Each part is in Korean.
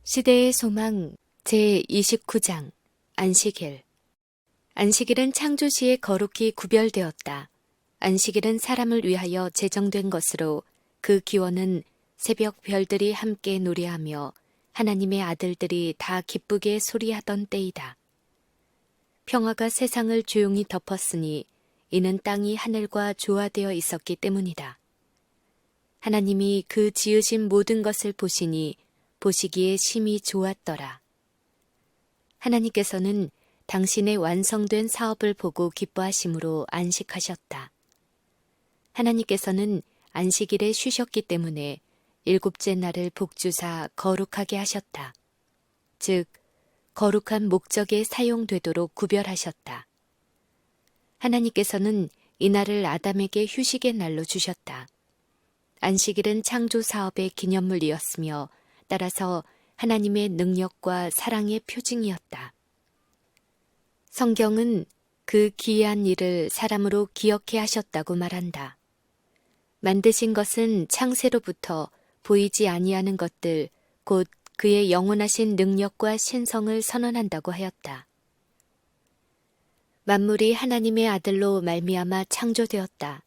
시대의 소망 제29장 안식일. 안식일은 창조시에 거룩히 구별되었다. 안식일은 사람을 위하여 제정된 것으로 그 기원은 새벽 별들이 함께 노래하며 하나님의 아들들이 다 기쁘게 소리하던 때이다. 평화가 세상을 조용히 덮었으니 이는 땅이 하늘과 조화되어 있었기 때문이다. 하나님이 그 지으신 모든 것을 보시니 보시기에 심히 좋았더라. 하나님께서는 당신의 완성된 사업을 보고 기뻐하심으로 안식하셨다. 하나님께서는 안식일에 쉬셨기 때문에 일곱째 날을 복주사 거룩하게 하셨다. 즉, 거룩한 목적에 사용되도록 구별하셨다. 하나님께서는 이날을 아담에게 휴식의 날로 주셨다. 안식일은 창조 사업의 기념물이었으며 따라서 하나님의 능력과 사랑의 표징이었다. 성경은 그 기이한 일을 사람으로 기억해 하셨다고 말한다. 만드신 것은 창세로부터 보이지 아니하는 것들, 곧 그의 영원하신 능력과 신성을 선언한다고 하였다. 만물이 하나님의 아들로 말미암아 창조되었다.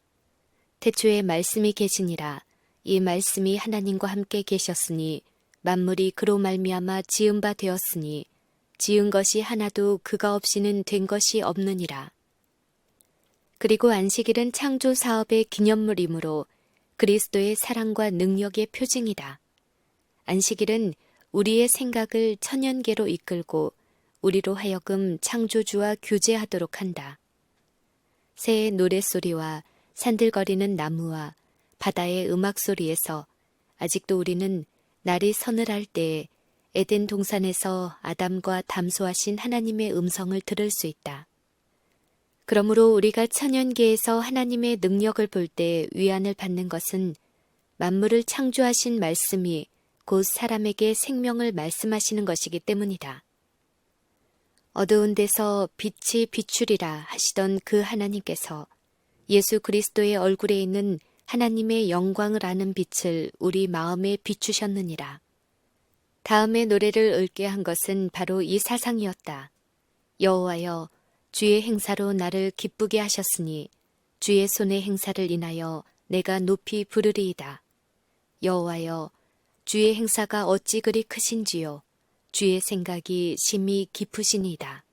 태초에 말씀이 계시니라. 이 말씀이 하나님과 함께 계셨으니 만물이 그로 말미암아 지은 바 되었으니 지은 것이 하나도 그가 없이는 된 것이 없느니라. 그리고 안식일은 창조 사업의 기념물이므로 그리스도의 사랑과 능력의 표징이다. 안식일은 우리의 생각을 천연계로 이끌고 우리로 하여금 창조주와 교제하도록 한다. 새의 노랫소리와 산들거리는 나무와 바다의 음악소리에서 아직도 우리는 날이 서늘할 때에 에덴 동산에서 아담과 담소하신 하나님의 음성을 들을 수 있다. 그러므로 우리가 천연계에서 하나님의 능력을 볼 때 위안을 받는 것은 만물을 창조하신 말씀이 곧 사람에게 생명을 말씀하시는 것이기 때문이다. 어두운 데서 빛이 비추리라 하시던 그 하나님께서 예수 그리스도의 얼굴에 있는 하나님의 영광을 아는 빛을 우리 마음에 비추셨느니라. 다음의 노래를 읊게 한 것은 바로 이 사상이었다. 여호와여, 주의 행사로 나를 기쁘게 하셨으니 주의 손의 행사를 인하여 내가 높이 부르리이다. 여호와여, 주의 행사가 어찌 그리 크신지요. 주의 생각이 심히 깊으시니이다.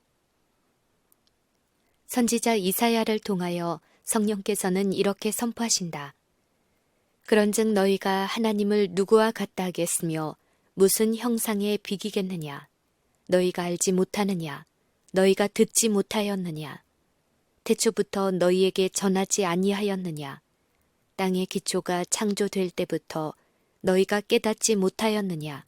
선지자 이사야를 통하여 성령께서는 이렇게 선포하신다. 그런즉 너희가 하나님을 누구와 같다 하겠으며 무슨 형상에 비기겠느냐. 너희가 알지 못하느냐. 너희가 듣지 못하였느냐. 태초부터 너희에게 전하지 아니하였느냐. 땅의 기초가 창조될 때부터 너희가 깨닫지 못하였느냐.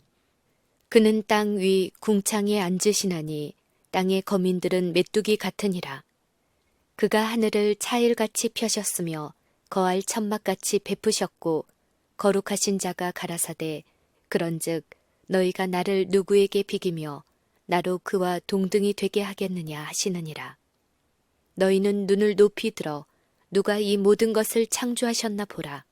그는 땅 위 궁창에 앉으시나니 땅의 거민들은 메뚜기 같으니라. 그가 하늘을 차일같이 펴셨으며 거할 천막같이 베푸셨고 거룩하신 자가 가라사대 그런즉 너희가 나를 누구에게 비기며 나로 그와 동등이 되게 하겠느냐 하시느니라. 너희는 눈을 높이 들어 누가 이 모든 것을 창조하셨나 보라.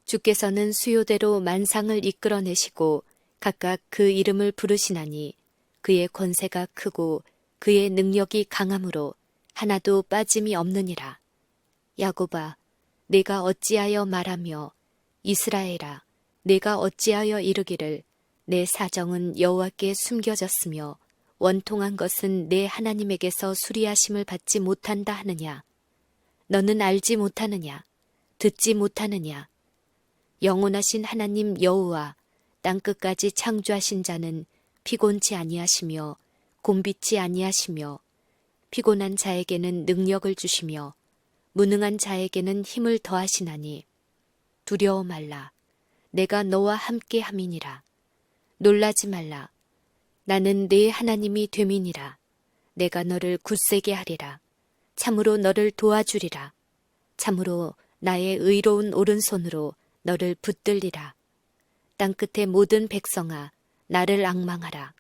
주께서는 수요대로 만상을 이끌어내시고 각각 그 이름을 부르시나니 그의 권세가 크고 그의 능력이 강함으로 하나도 빠짐이 없느니라. 야곱아, 내가 어찌하여 말하며 이스라엘아, 내가 어찌하여 이르기를 내 사정은 여호와께 숨겨졌으며 원통한 것은 내 하나님에게서 수리하심을 받지 못한다 하느냐. 너는 알지 못하느냐. 듣지 못하느냐. 영원하신 하나님 여호와 땅끝까지 창조하신 자는 피곤치 아니하시며 곤비치 아니하시며 피곤한 자에게는 능력을 주시며 무능한 자에게는 힘을 더하시나니 두려워 말라. 내가 너와 함께 함이니라. 놀라지 말라. 나는 네 하나님이 됨이니라. 내가 너를 굳세게 하리라. 참으로 너를 도와주리라. 참으로 나의 의로운 오른손으로 너를 붙들리라. 땅끝의 모든 백성아, 나를 앙망하라.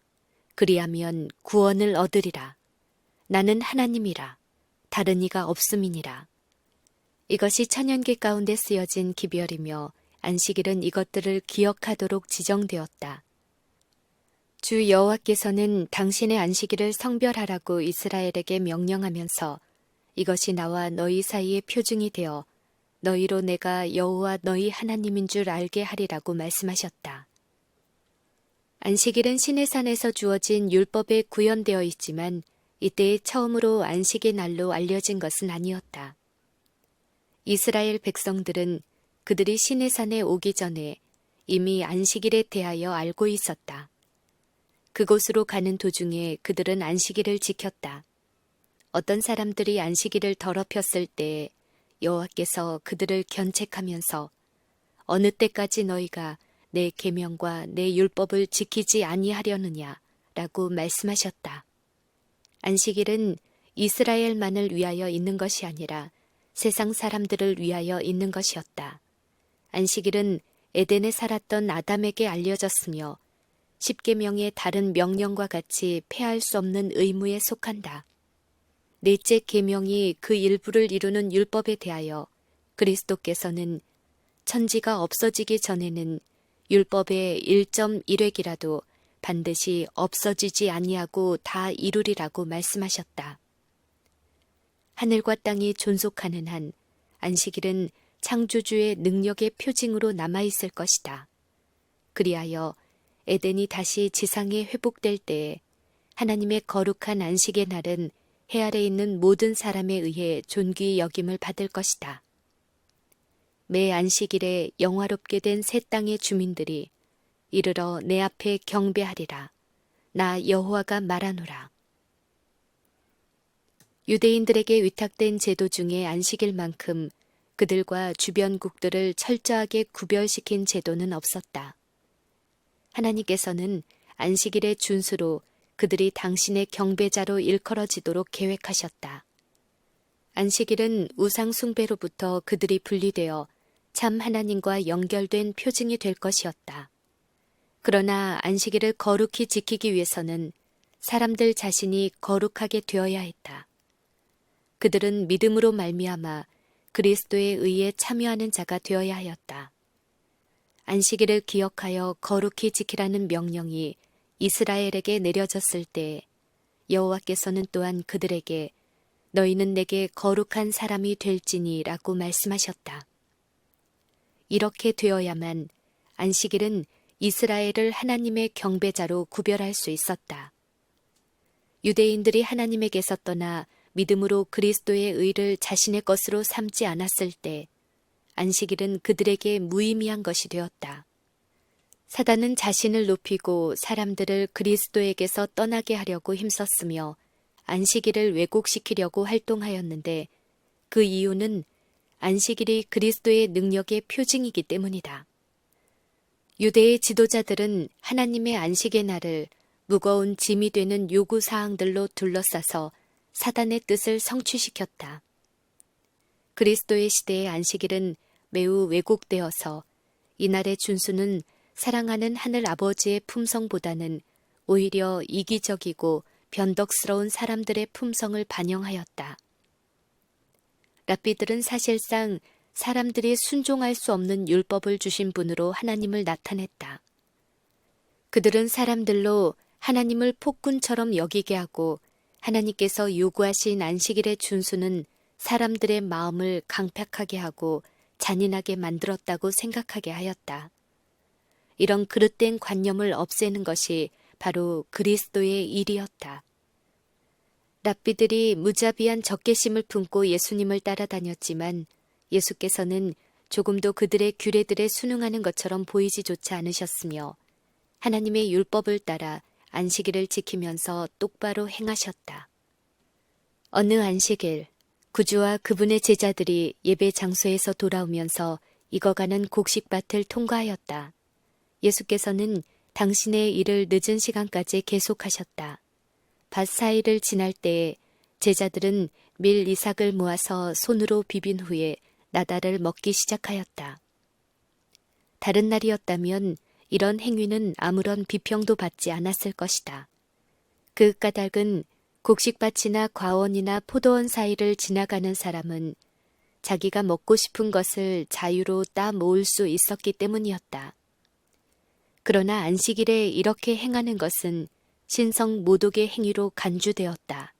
그리하면 구원을 얻으리라. 나는 하나님이라. 다른 이가 없음이니라. 이것이 천연계 가운데 쓰여진 기별이며 안식일은 이것들을 기억하도록 지정되었다. 주 여호와께서는 당신의 안식일을 성별하라고 이스라엘에게 명령하면서 이것이 나와 너희 사이의 표징이 되어 너희로 내가 여호와 너희 하나님인 줄 알게 하리라고 말씀하셨다. 안식일은 시내산에서 주어진 율법에 구현되어 있지만 이때에 처음으로 안식의 날로 알려진 것은 아니었다. 이스라엘 백성들은 그들이 시내산에 오기 전에 이미 안식일에 대하여 알고 있었다. 그곳으로 가는 도중에 그들은 안식일을 지켰다. 어떤 사람들이 안식일을 더럽혔을 때 여호와께서 그들을 견책하면서 어느 때까지 너희가 내 계명과 내 율법을 지키지 아니하려느냐 라고 말씀하셨다. 안식일은 이스라엘만을 위하여 있는 것이 아니라 세상 사람들을 위하여 있는 것이었다. 안식일은 에덴에 살았던 아담에게 알려졌으며 십계명의 다른 명령과 같이 폐할 수 없는 의무에 속한다. 넷째 계명이 그 일부를 이루는 율법에 대하여 그리스도께서는 천지가 없어지기 전에는 율법의 1.1획이라도 반드시 없어지지 아니하고 다 이루리라고 말씀하셨다. 하늘과 땅이 존속하는 한 안식일은 창조주의 능력의 표징으로 남아있을 것이다. 그리하여 에덴이 다시 지상에 회복될 때에 하나님의 거룩한 안식의 날은 해 아래 있는 모든 사람에 의해 존귀 여김을 받을 것이다. 매 안식일에 영화롭게 된 새 땅의 주민들이 이르러 내 앞에 경배하리라. 나 여호와가 말하노라. 유대인들에게 위탁된 제도 중에 안식일만큼 그들과 주변국들을 철저하게 구별시킨 제도는 없었다. 하나님께서는 안식일의 준수로 그들이 당신의 경배자로 일컬어지도록 계획하셨다. 안식일은 우상 숭배로부터 그들이 분리되어 참 하나님과 연결된 표징이 될 것이었다. 그러나 안식일을 거룩히 지키기 위해서는 사람들 자신이 거룩하게 되어야 했다. 그들은 믿음으로 말미암아 그리스도의 의에 참여하는 자가 되어야 하였다. 안식일을 기억하여 거룩히 지키라는 명령이 이스라엘에게 내려졌을 때 여호와께서는 또한 그들에게 너희는 내게 거룩한 사람이 될지니 라고 말씀하셨다. 이렇게 되어야만 안식일은 이스라엘을 하나님의 경배자로 구별할 수 있었다. 유대인들이 하나님에게서 떠나 믿음으로 그리스도의 의를 자신의 것으로 삼지 않았을 때 안식일은 그들에게 무의미한 것이 되었다. 사단은 자신을 높이고 사람들을 그리스도에게서 떠나게 하려고 힘썼으며 안식일을 왜곡시키려고 활동하였는데 그 이유는 안식일이 그리스도의 능력의 표징이기 때문이다. 유대의 지도자들은 하나님의 안식의 날을 무거운 짐이 되는 요구사항들로 둘러싸서 사단의 뜻을 성취시켰다. 그리스도의 시대의 안식일은 매우 왜곡되어서 이날의 준수는 사랑하는 하늘 아버지의 품성보다는 오히려 이기적이고 변덕스러운 사람들의 품성을 반영하였다. 랍비들은 사실상 사람들이 순종할 수 없는 율법을 주신 분으로 하나님을 나타냈다. 그들은 사람들로 하나님을 폭군처럼 여기게 하고 하나님께서 요구하신 안식일의 준수는 사람들의 마음을 강팍하게 하고 잔인하게 만들었다고 생각하게 하였다. 이런 그릇된 관념을 없애는 것이 바로 그리스도의 일이었다. 랍비들이 무자비한 적개심을 품고 예수님을 따라다녔지만 예수께서는 조금도 그들의 규례들에 순응하는 것처럼 보이지조차 않으셨으며 하나님의 율법을 따라 안식일을 지키면서 똑바로 행하셨다. 어느 안식일, 구주와 그분의 제자들이 예배 장소에서 돌아오면서 익어가는 곡식밭을 통과하였다. 예수께서는 당신의 일을 늦은 시간까지 계속하셨다. 밭 사이를 지날 때에 제자들은 밀 이삭을 모아서 손으로 비빈 후에 나달을 먹기 시작하였다. 다른 날이었다면 이런 행위는 아무런 비평도 받지 않았을 것이다. 그 까닭은 곡식밭이나 과원이나 포도원 사이를 지나가는 사람은 자기가 먹고 싶은 것을 자유로 따 모을 수 있었기 때문이었다. 그러나 안식일에 이렇게 행하는 것은 신성 모독의 행위로 간주되었다.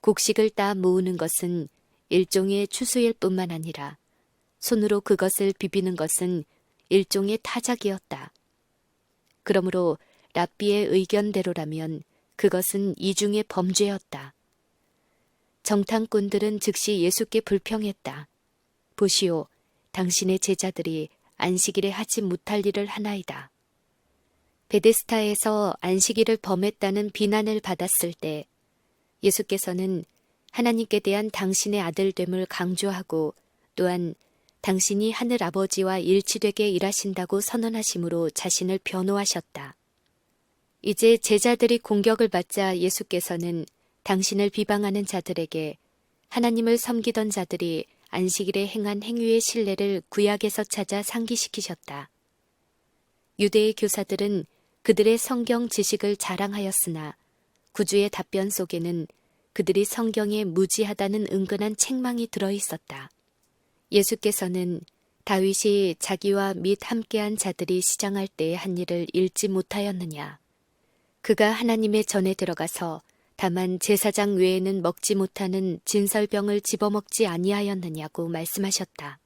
곡식을 따 모으는 것은 일종의 추수일 뿐만 아니라 손으로 그것을 비비는 것은 일종의 타작이었다. 그러므로 랍비의 의견대로라면 그것은 이중의 범죄였다. 정탐꾼들은 즉시 예수께 불평했다. 보시오, 당신의 제자들이 안식일에 하지 못할 일을 하나이다. 베데스다에서 안식일을 범했다는 비난을 받았을 때 예수께서는 하나님께 대한 당신의 아들됨을 강조하고 또한 당신이 하늘 아버지와 일치되게 일하신다고 선언하심으로 자신을 변호하셨다. 이제 제자들이 공격을 받자 예수께서는 당신을 비방하는 자들에게 하나님을 섬기던 자들이 안식일에 행한 행위의 신뢰를 구약에서 찾아 상기시키셨다. 유대의 교사들은 그들의 성경 지식을 자랑하였으나 구주의 답변 속에는 그들이 성경에 무지하다는 은근한 책망이 들어있었다. 예수께서는 다윗이 자기와 및 함께한 자들이 시장할 때의 한 일을 읽지 못하였느냐. 그가 하나님의 전에 들어가서 다만 제사장 외에는 먹지 못하는 진설병을 집어먹지 아니하였느냐고 말씀하셨다.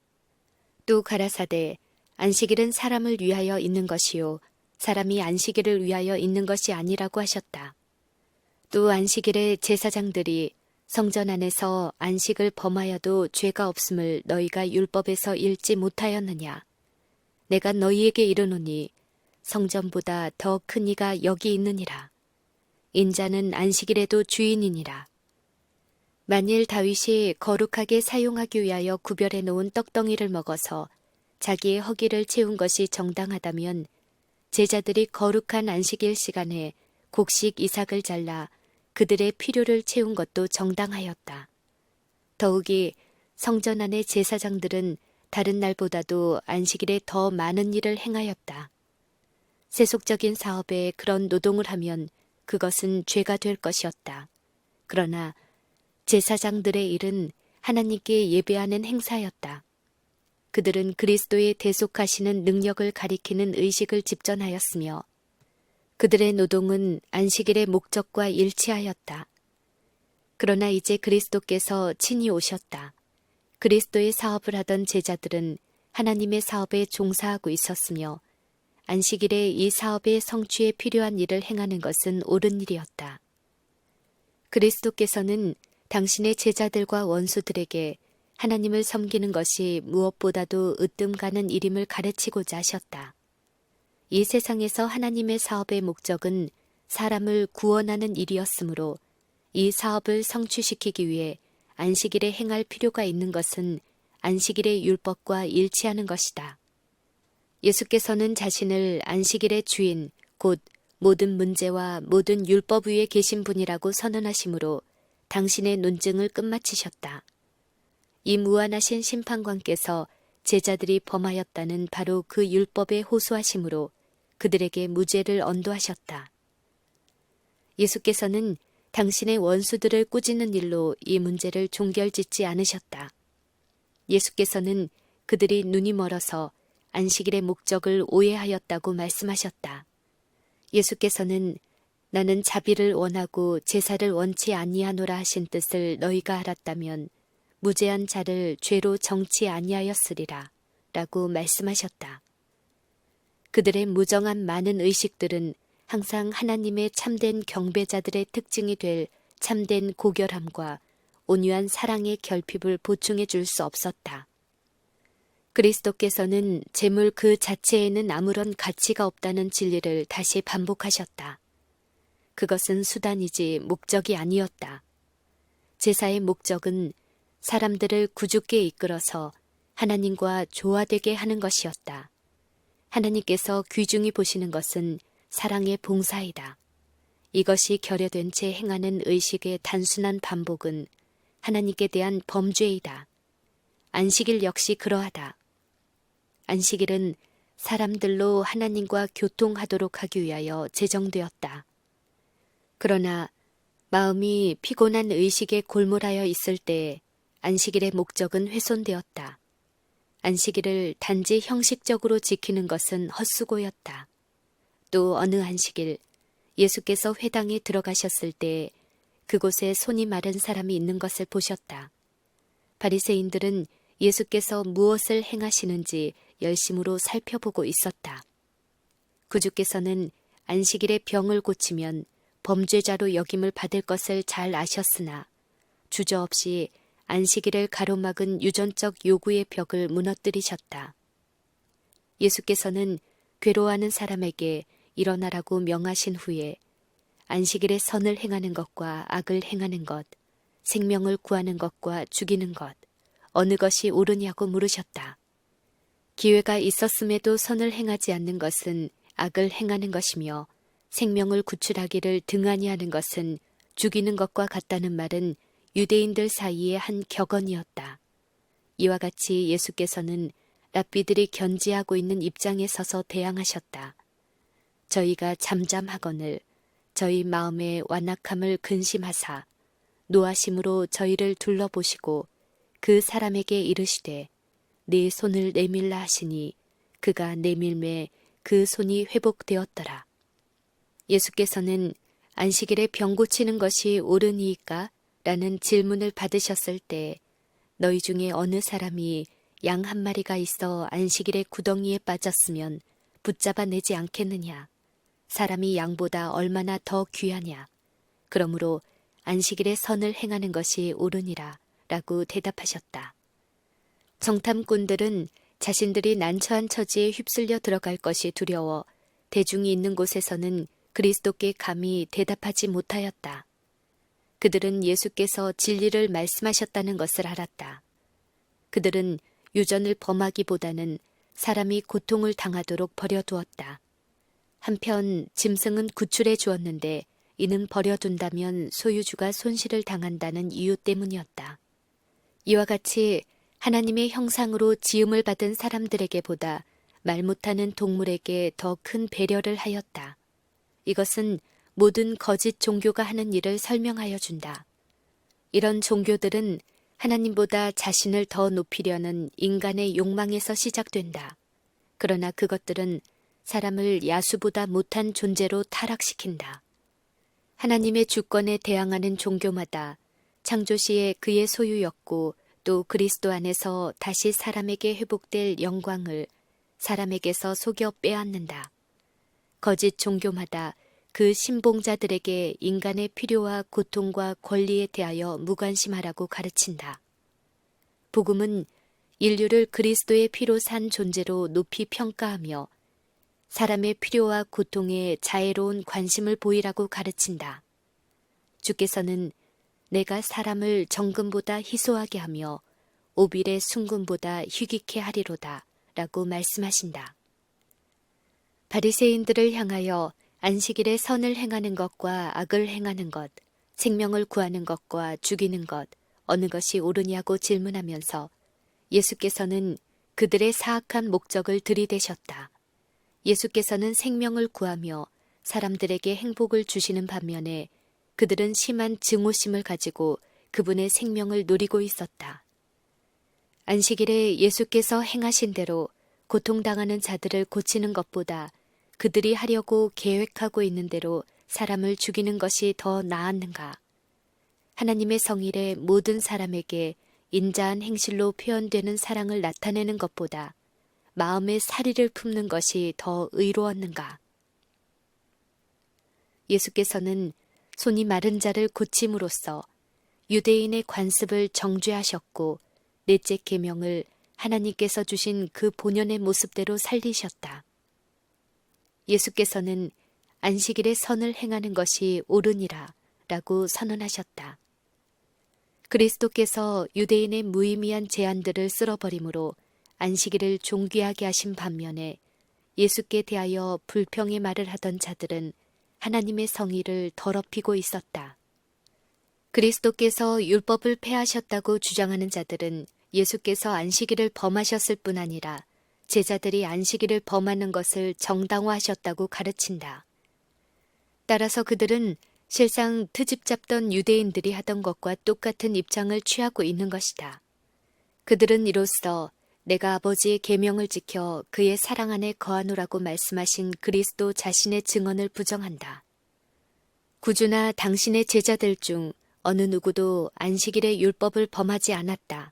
또 가라사대 안식일은 사람을 위하여 있는 것이요 사람이 안식일을 위하여 있는 것이 아니라고 하셨다. 또 안식일에 제사장들이 성전 안에서 안식을 범하여도 죄가 없음을 너희가 율법에서 읽지 못하였느냐. 내가 너희에게 이르노니 성전보다 더 큰 이가 여기 있느니라. 인자는 안식일에도 주인이니라. 만일 다윗이 거룩하게 사용하기 위하여 구별해 놓은 떡덩이를 먹어서 자기의 허기를 채운 것이 정당하다면 제자들이 거룩한 안식일 시간에 곡식 이삭을 잘라 그들의 필요를 채운 것도 정당하였다. 더욱이 성전 안의 제사장들은 다른 날보다도 안식일에 더 많은 일을 행하였다. 세속적인 사업에 그런 노동을 하면 그것은 죄가 될 것이었다. 그러나 제사장들의 일은 하나님께 예배하는 행사였다. 그들은 그리스도의 대속하시는 능력을 가리키는 의식을 집전하였으며 그들의 노동은 안식일의 목적과 일치하였다. 그러나 이제 그리스도께서 친히 오셨다. 그리스도의 사업을 하던 제자들은 하나님의 사업에 종사하고 있었으며 안식일에 이 사업의 성취에 필요한 일을 행하는 것은 옳은 일이었다. 그리스도께서는 당신의 제자들과 원수들에게 하나님을 섬기는 것이 무엇보다도 으뜸 가는 일임을 가르치고자 하셨다. 이 세상에서 하나님의 사업의 목적은 사람을 구원하는 일이었으므로 이 사업을 성취시키기 위해 안식일에 행할 필요가 있는 것은 안식일의 율법과 일치하는 것이다. 예수께서는 자신을 안식일의 주인, 곧 모든 문제와 모든 율법 위에 계신 분이라고 선언하심으로 당신의 논증을 끝마치셨다. 이 무한하신 심판관께서 제자들이 범하였다는 바로 그 율법에 호소하심으로 그들에게 무죄를 언도하셨다. 예수께서는 당신의 원수들을 꾸짖는 일로 이 문제를 종결짓지 않으셨다. 예수께서는 그들이 눈이 멀어서 안식일의 목적을 오해하였다고 말씀하셨다. 예수께서는 나는 자비를 원하고 제사를 원치 아니하노라 하신 뜻을 너희가 알았다면 무죄한 자를 죄로 정치 아니하였으리라 라고 말씀하셨다. 그들의 무정한 많은 의식들은 항상 하나님의 참된 경배자들의 특징이 될 참된 고결함과 온유한 사랑의 결핍을 보충해 줄 수 없었다. 그리스도께서는 재물 그 자체에는 아무런 가치가 없다는 진리를 다시 반복하셨다. 그것은 수단이지 목적이 아니었다. 제사의 목적은 사람들을 구주께 이끌어서 하나님과 조화되게 하는 것이었다. 하나님께서 귀중히 보시는 것은 사랑의 봉사이다. 이것이 결여된 채 행하는 의식의 단순한 반복은 하나님께 대한 범죄이다. 안식일 역시 그러하다. 안식일은 사람들로 하나님과 교통하도록 하기 위하여 제정되었다. 그러나 마음이 피곤한 의식에 골몰하여 있을 때에 안식일의 목적은 훼손되었다. 안식일을 단지 형식적으로 지키는 것은 헛수고였다. 또 어느 안식일 예수께서 회당에 들어가셨을 때 그곳에 손이 마른 사람이 있는 것을 보셨다. 바리새인들은 예수께서 무엇을 행하시는지 열심으로 살펴보고 있었다. 구주께서는 안식일에 병을 고치면 범죄자로 여김을 받을 것을 잘 아셨으나 주저없이 안식일을 가로막은 유전적 요구의 벽을 무너뜨리셨다. 예수께서는 괴로워하는 사람에게 일어나라고 명하신 후에 안식일에 선을 행하는 것과 악을 행하는 것, 생명을 구하는 것과 죽이는 것, 어느 것이 옳으냐고 물으셨다. 기회가 있었음에도 선을 행하지 않는 것은 악을 행하는 것이며 생명을 구출하기를 등한히 하는 것은 죽이는 것과 같다는 말은 유대인들 사이에 한 격언이었다. 이와 같이 예수께서는 랍비들이 견지하고 있는 입장에 서서 대항하셨다. 저희가 잠잠하거늘 저희 마음의 완악함을 근심하사 노하심으로 저희를 둘러보시고 그 사람에게 이르시되 네 손을 내밀라 하시니 그가 내밀매 그 손이 회복되었더라. 예수께서는 안식일에 병 고치는 것이 옳으니이까? 라는 질문을 받으셨을 때 너희 중에 어느 사람이 양 한 마리가 있어 안식일에 구덩이에 빠졌으면 붙잡아내지 않겠느냐? 사람이 양보다 얼마나 더 귀하냐? 그러므로 안식일에 선을 행하는 것이 옳으니라 라고 대답하셨다. 정탐꾼들은 자신들이 난처한 처지에 휩쓸려 들어갈 것이 두려워 대중이 있는 곳에서는 그리스도께 감히 대답하지 못하였다. 그들은 예수께서 진리를 말씀하셨다는 것을 알았다. 그들은 유전을 범하기보다는 사람이 고통을 당하도록 버려두었다. 한편 짐승은 구출해 주었는데 이는 버려둔다면 소유주가 손실을 당한다는 이유 때문이었다. 이와 같이 하나님의 형상으로 지음을 받은 사람들에게 보다 말 못하는 동물에게 더 큰 배려를 하였다. 이것은 모든 거짓 종교가 하는 일을 설명하여 준다. 이런 종교들은 하나님보다 자신을 더 높이려는 인간의 욕망에서 시작된다. 그러나 그것들은 사람을 야수보다 못한 존재로 타락시킨다. 하나님의 주권에 대항하는 종교마다 창조시에 그의 소유였고 또 그리스도 안에서 다시 사람에게 회복될 영광을 사람에게서 속여 빼앗는다. 거짓 종교마다 그 신봉자들에게 인간의 필요와 고통과 권리에 대하여 무관심하라고 가르친다. 복음은 인류를 그리스도의 피로 산 존재로 높이 평가하며 사람의 필요와 고통에 자애로운 관심을 보이라고 가르친다. 주께서는 내가 사람을 정금보다 희소하게 하며 오빌의 순금보다 희귀케 하리로다 라고 말씀하신다. 바리새인들을 향하여 안식일에 선을 행하는 것과 악을 행하는 것, 생명을 구하는 것과 죽이는 것, 어느 것이 옳으냐고 질문하면서 예수께서는 그들의 사악한 목적을 들이대셨다. 예수께서는 생명을 구하며 사람들에게 행복을 주시는 반면에 그들은 심한 증오심을 가지고 그분의 생명을 노리고 있었다. 안식일에 예수께서 행하신 대로 고통당하는 자들을 고치는 것보다 그들이 하려고 계획하고 있는 대로 사람을 죽이는 것이 더 나았는가? 하나님의 성일에 모든 사람에게 인자한 행실로 표현되는 사랑을 나타내는 것보다 마음의 사리를 품는 것이 더 의로웠는가? 예수께서는 손이 마른 자를 고침으로써 유대인의 관습을 정죄하셨고 넷째 계명을 하나님께서 주신 그 본연의 모습대로 살리셨다. 예수께서는 안식일에 선을 행하는 것이 옳으니라 라고 선언하셨다. 그리스도께서 유대인의 무의미한 제한들을 쓸어버림으로 안식일을 존귀하게 하신 반면에 예수께 대하여 불평의 말을 하던 자들은 하나님의 성의를 더럽히고 있었다. 그리스도께서 율법을 폐하셨다고 주장하는 자들은 예수께서 안식일을 범하셨을 뿐 아니라 제자들이 안식일을 범하는 것을 정당화하셨다고 가르친다. 따라서 그들은 실상 트집 잡던 유대인들이 하던 것과 똑같은 입장을 취하고 있는 것이다. 그들은 이로써 내가 아버지의 계명을 지켜 그의 사랑 안에 거하노라고 말씀하신 그리스도 자신의 증언을 부정한다. 구주나 당신의 제자들 중 어느 누구도 안식일의 율법을 범하지 않았다.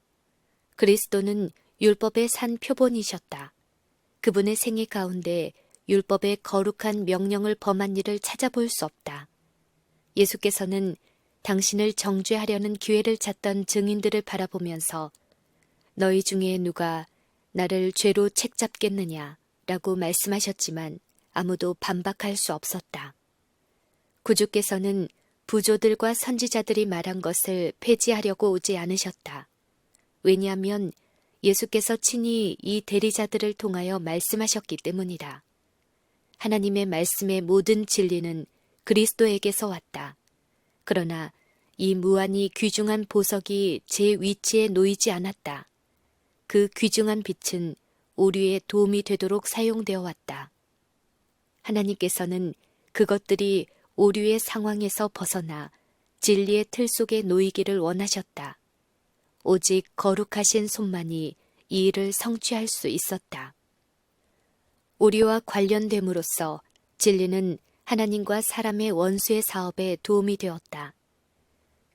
그리스도는 율법의 산 표본이셨다. 그분의 생애 가운데 율법의 거룩한 명령을 범한 일을 찾아볼 수 없다. 예수께서는 당신을 정죄하려는 기회를 찾던 증인들을 바라보면서 너희 중에 누가 나를 죄로 책잡겠느냐 라고 말씀하셨지만 아무도 반박할 수 없었다. 구주께서는 부조들과 선지자들이 말한 것을 폐지하려고 오지 않으셨다. 왜냐하면 예수께서 친히 이 대리자들을 통하여 말씀하셨기 때문이다. 하나님의 말씀의 모든 진리는 그리스도에게서 왔다. 그러나 이 무한히 귀중한 보석이 제 위치에 놓이지 않았다. 그 귀중한 빛은 오류에 도움이 되도록 사용되어 왔다. 하나님께서는 그것들이 오류의 상황에서 벗어나 진리의 틀 속에 놓이기를 원하셨다. 오직 거룩하신 손만이 이 일을 성취할 수 있었다. 오류와 관련됨으로써 진리는 하나님과 사람의 원수의 사업에 도움이 되었다.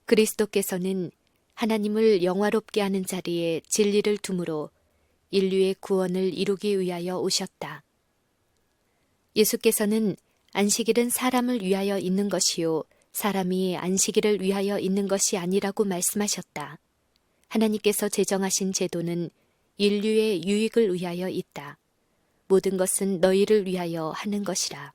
그리스도께서는 하나님을 영화롭게 하는 자리에 진리를 둠으로 인류의 구원을 이루기 위하여 오셨다. 예수께서는 안식일은 사람을 위하여 있는 것이요 사람이 안식일을 위하여 있는 것이 아니라고 말씀하셨다. 하나님께서 제정하신 제도는 인류의 유익을 위하여 있다. 모든 것은 너희를 위하여 하는 것이라.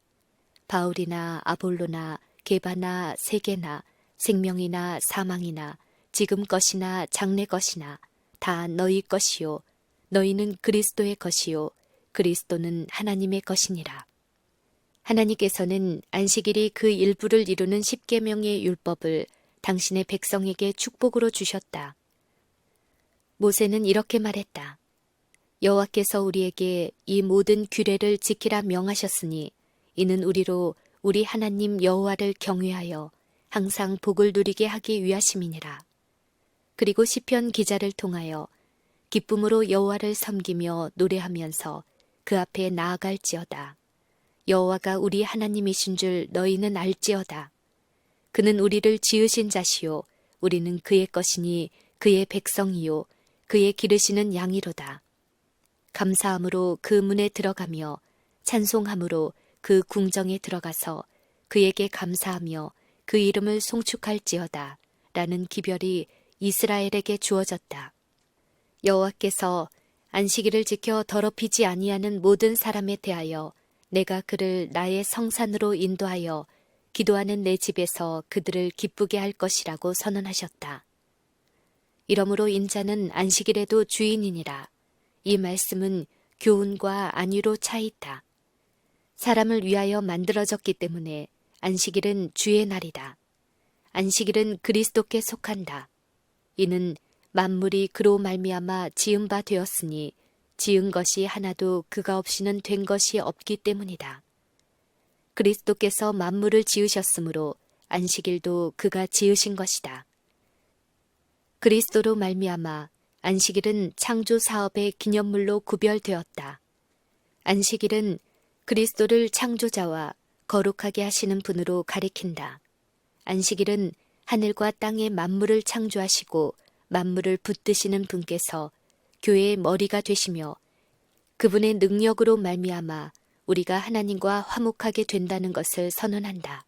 바울이나 아볼로나 게바나 세계나 생명이나 사망이나 지금 것이나 장래 것이나 다 너희 것이요 너희는 그리스도의 것이요 그리스도는 하나님의 것이니라. 하나님께서는 안식일이 그 일부를 이루는 십계명의 율법을 당신의 백성에게 축복으로 주셨다. 모세는 이렇게 말했다. 여호와께서 우리에게 이 모든 규례를 지키라 명하셨으니 이는 우리로 우리 하나님 여호와를 경외하여 항상 복을 누리게 하기 위하심이니라. 그리고 시편 기자를 통하여 기쁨으로 여호와를 섬기며 노래하면서 그 앞에 나아갈지어다. 여호와가 우리 하나님이신 줄 너희는 알지어다. 그는 우리를 지으신 자시요 우리는 그의 것이니 그의 백성이요 그의 기르시는 양이로다. 감사함으로 그 문에 들어가며 찬송함으로 그 궁정에 들어가서 그에게 감사하며 그 이름을 송축할지어다 라는 기별이 이스라엘에게 주어졌다. 여호와께서 안식일을 지켜 더럽히지 아니하는 모든 사람에 대하여 내가 그를 나의 성산으로 인도하여 기도하는 내 집에서 그들을 기쁘게 할 것이라고 선언하셨다. 이러므로 인자는 안식일에도 주인이니라. 이 말씀은 교훈과 안위로 차 있다. 사람을 위하여 만들어졌기 때문에 안식일은 주의 날이다. 안식일은 그리스도께 속한다. 이는 만물이 그로 말미암아 지은 바 되었으니 지은 것이 하나도 그가 없이는 된 것이 없기 때문이다. 그리스도께서 만물을 지으셨으므로 안식일도 그가 지으신 것이다. 그리스도로 말미암아 안식일은 창조 사업의 기념물로 구별되었다. 안식일은 그리스도를 창조자와 거룩하게 하시는 분으로 가리킨다. 안식일은 하늘과 땅의 만물을 창조하시고 만물을 붙드시는 분께서 교회의 머리가 되시며 그분의 능력으로 말미암아 우리가 하나님과 화목하게 된다는 것을 선언한다.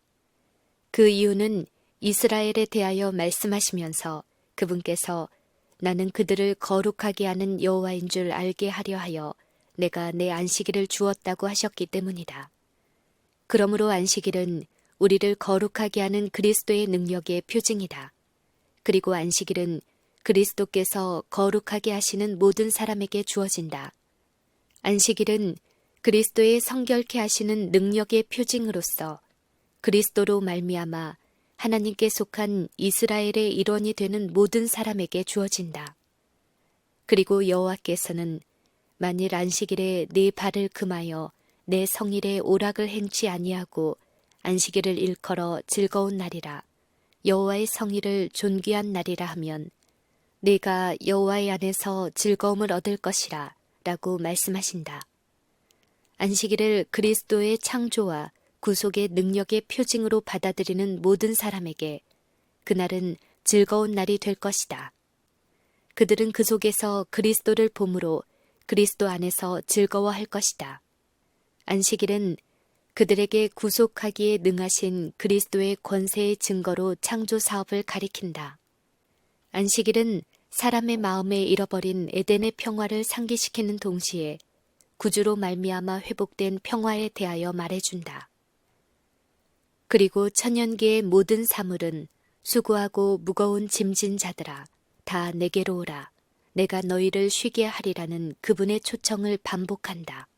그 이유는 이스라엘에 대하여 말씀하시면서 그분께서 나는 그들을 거룩하게 하는 여호와인 줄 알게 하려 하여 내가 내 안식일을 주었다고 하셨기 때문이다. 그러므로 안식일은 우리를 거룩하게 하는 그리스도의 능력의 표징이다. 그리고 안식일은 그리스도께서 거룩하게 하시는 모든 사람에게 주어진다. 안식일은 그리스도의 성결케 하시는 능력의 표징으로서 그리스도로 말미암아 하나님께 속한 이스라엘의 일원이 되는 모든 사람에게 주어진다. 그리고 여호와께서는 만일 안식일에 네 발을 금하여 내 성일에 오락을 행치 아니하고 안식일을 일컬어 즐거운 날이라 여호와의 성일을 존귀한 날이라 하면 네가 여호와의 안에서 즐거움을 얻을 것이라 라고 말씀하신다. 안식일을 그리스도의 창조와 구속의 능력의 표징으로 받아들이는 모든 사람에게 그날은 즐거운 날이 될 것이다. 그들은 그 속에서 그리스도를 봄으로 그리스도 안에서 즐거워할 것이다. 안식일은 그들에게 구속하기에 능하신 그리스도의 권세의 증거로 창조 사업을 가리킨다. 안식일은 사람의 마음에 잃어버린 에덴의 평화를 상기시키는 동시에 구주로 말미암아 회복된 평화에 대하여 말해준다. 그리고 천년기의 모든 사물은 수고하고 무거운 짐진 자들아 다 내게로 오라. 내가 너희를 쉬게 하리라는 그분의 초청을 반복한다.